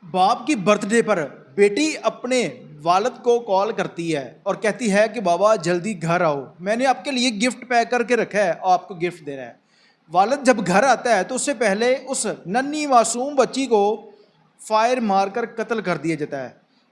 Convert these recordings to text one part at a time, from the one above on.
باپ کی birth day پر بیٹی اپنے والد کو کال کرتی ہے اور کہتی ہے کہ بابا جلدی گھر آؤ، میں نے آپ کے لیے گفٹ پیک کر کے رکھا ہے اور آپ کو گفٹ دینا ہے۔ والد جب گھر آتا ہے تو اس سے پہلے اس ننھی معصوم بچی کو فائر مار کر قتل کر دیا جاتا ہے۔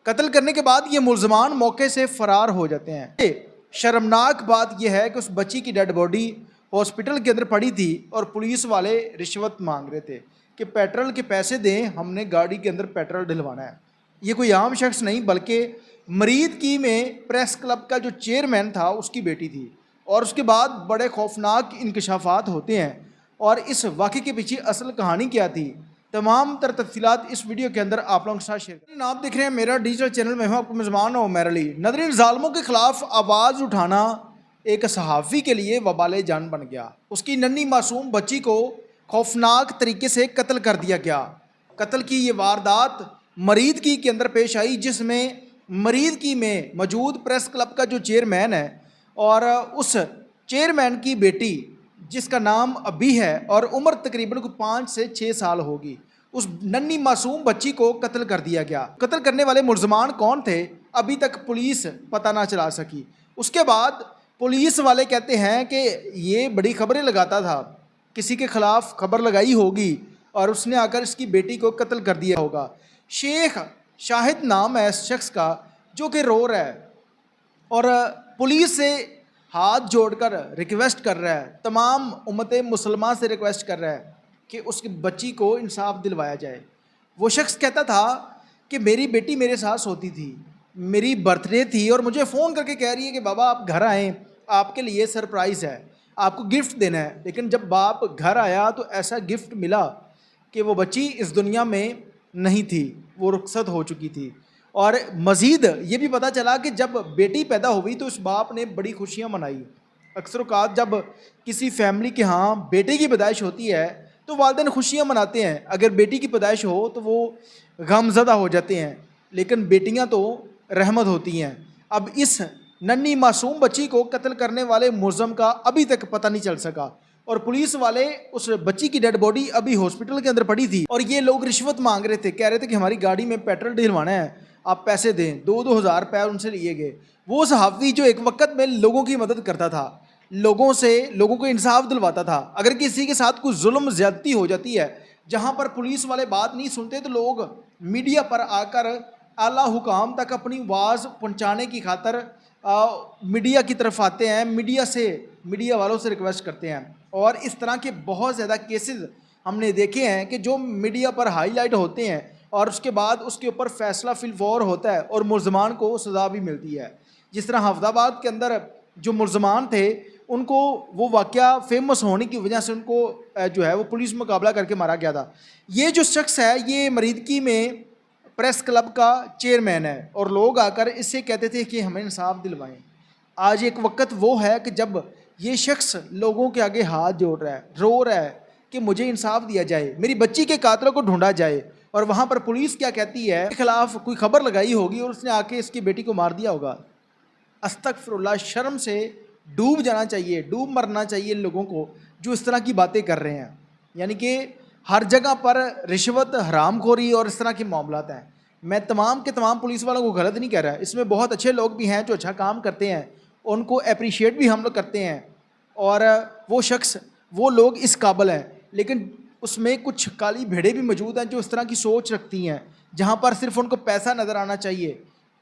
قتل کرنے کے بعد یہ ملزمان موقع سے فرار ہو جاتے ہیں۔ شرمناک بات یہ ہے کہ اس بچی کی ڈیڈ باڈی ہاسپٹل کے اندر پڑی تھی اور پولیس والے رشوت مانگ رہے تھے کہ پیٹرول کے پیسے دیں، ہم نے گاڑی کے اندر پیٹرول ڈلوانا ہے۔ یہ کوئی عام شخص نہیں بلکہ مرید کی میں پریس کلب کا جو چیئرمین تھا اس کی بیٹی تھی، اور اس کے بعد بڑے خوفناک انکشافات ہوتے ہیں اور اس واقعے کے پیچھے اصل کہانی کیا تھی، تمام تر تفصیلات اس ویڈیو کے اندر آپ لوگوں کے ساتھ شیئر کریں۔ آپ دیکھ رہے ہیں میرا ڈیجیٹل چینل، میں ہوں آپ کو میزبان عمیر علی۔ ناظرین، ظالموں کے خلاف آواز اٹھانا ایک صحافی کے لیے وبال جان بن گیا۔ اس کی ننھی معصوم بچی کو خوفناک طریقے سے قتل کر دیا گیا۔ قتل کی یہ واردات مرید کی کے اندر پیش آئی، جس میں مرید کی میں موجود پریس کلب کا جو چیئرمین ہے اور اس چیئرمین کی بیٹی جس کا نام ابی ہے اور عمر تقریباً 5 سے 6 سال ہوگی، اس ننھی معصوم بچی کو قتل کر دیا گیا۔ قتل کرنے والے ملزمان کون تھے ابھی تک پولیس پتہ نہ چلا سکی۔ اس کے بعد پولیس والے کہتے ہیں کہ یہ بڑی خبریں لگاتا تھا، کسی کے خلاف خبر لگائی ہوگی اور اس نے آ کر اس کی بیٹی کو قتل کر دیا ہوگا۔ شیخ شاہد نام ہے اس شخص کا، جو کہ رو رہا ہے اور پولیس سے ہاتھ جوڑ کر ریکویسٹ کر رہا ہے، تمام امت مسلمہ سے ریکویسٹ کر رہا ہے کہ اس کی بچی کو انصاف دلوایا جائے۔ وہ شخص کہتا تھا کہ میری بیٹی میرے ساتھ سوتی تھی، میری برتھ ڈے تھی اور مجھے فون کر کے کہہ رہی ہے کہ بابا آپ گھر آئیں، آپ کے لیے سرپرائز ہے، آپ کو گفٹ دینا ہے۔ لیکن جب باپ گھر آیا تو ایسا گفٹ ملا کہ وہ بچی اس دنیا میں نہیں تھی، وہ رخصت ہو چکی تھی۔ اور مزید یہ بھی پتہ چلا کہ جب بیٹی پیدا ہوئی تو اس باپ نے بڑی خوشیاں منائی۔ اکثر اوقات جب کسی فیملی کے ہاں بیٹے کی پیدائش ہوتی ہے تو والدین خوشیاں مناتے ہیں، اگر بیٹی کی پیدائش ہو تو وہ غم زدہ ہو جاتے ہیں، لیکن بیٹیاں تو رحمت ہوتی ہیں۔ اب اس ننھی معصوم بچی کو قتل کرنے والے ملزم کا ابھی تک پتہ نہیں چل سکا، اور پولیس والے اس بچی کی ڈیڈ باڈی ابھی ہاسپٹل کے اندر پڑی تھی اور یہ لوگ رشوت مانگ رہے تھے، کہہ رہے تھے کہ ہماری گاڑی میں پیٹرول ڈلوانا ہے، آپ پیسے دیں۔ 2,000 روپے ان سے لیے گئے۔ وہ صحافی جو ایک وقت میں لوگوں کی مدد کرتا تھا، لوگوں کو انصاف دلواتا تھا، اگر کسی کے ساتھ کوئی ظلم زیادتی ہو جاتی ہے جہاں پر پولیس والے بات نہیں سنتے تو لوگ میڈیا پر آ کر اعلیٰ حکام تک اپنی آواز پہنچانے کی خاطر میڈیا کی طرف آتے ہیں، میڈیا والوں سے ریکویسٹ کرتے ہیں، اور اس طرح کے بہت زیادہ کیسز ہم نے دیکھے ہیں کہ جو میڈیا پر ہائی لائٹ ہوتے ہیں اور اس کے بعد اس کے اوپر فیصلہ فی الفور ہوتا ہے اور ملزمان کو سزا بھی ملتی ہے۔ جس طرح حفظ آباد کے اندر جو ملزمان تھے ان کو وہ واقعہ فیمس ہونے کی وجہ سے ان کو جو ہے وہ پولیس مقابلہ کر کے مارا گیا تھا۔ یہ جو شخص ہے یہ مریدکی میں پریس کلب کا چیئرمین ہے اور لوگ آ کر اس سے کہتے تھے کہ ہمیں انصاف دلوائیں۔ آج ایک وقت وہ ہے کہ جب یہ شخص لوگوں کے آگے ہاتھ جوڑ رہا ہے، رو رہا ہے کہ مجھے انصاف دیا جائے، میری بچی کے قاتلوں کو ڈھونڈا جائے، اور وہاں پر پولیس کیا کہتی ہے، کے خلاف کوئی خبر لگائی ہوگی اور اس نے آ کے اس کی بیٹی کو مار دیا ہوگا۔ استغفر اللہ، شرم سے ڈوب جانا چاہیے، ڈوب مرنا چاہیے ان لوگوں کو جو اس طرح کی باتیں کر رہے ہیں۔ یعنی کہ ہر جگہ پر رشوت، حرام خوری اور اس طرح کے معاملات ہیں۔ میں تمام کے تمام پولیس والوں کو غلط نہیں کہہ رہا، اس میں بہت اچھے لوگ بھی ہیں جو اچھا کام کرتے ہیں، ان کو اپریشیٹ بھی ہم لوگ کرتے ہیں، اور وہ لوگ اس قابل ہیں، لیکن اس میں کچھ کالی بھیڑیں بھی موجود ہیں جو اس طرح کی سوچ رکھتی ہیں، جہاں پر صرف ان کو پیسہ نظر آنا چاہیے،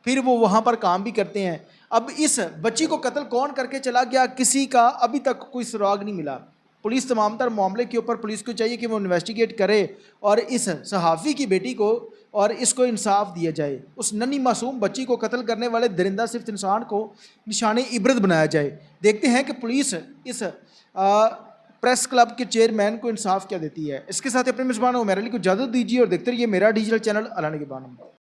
پھر وہ وہاں پر کام بھی کرتے ہیں۔ اب اس بچی کو قتل کون کر کے چلا گیا، کسی کا ابھی تک کوئی سراغ نہیں ملا۔ پولیس تمام تر معاملے کے اوپر پولیس کو چاہیے کہ وہ انویسٹیگیٹ کرے اور اس صحافی کی بیٹی کو اور اس کو انصاف دیا جائے۔ اس ننھی معصوم بچی کو قتل کرنے والے درندہ صرف انسان کو نشان عبرت بنایا جائے۔ دیکھتے ہیں کہ پولیس اس پریس کلب کے چیئرمین کو انصاف کیا دیتی ہے۔ اس کے ساتھ اپنے میزبان عمیر علی کو اجازت دیجیے اور دیکھتے رہیے میرا ڈیجیٹل چینل، اللہ نگہبان۔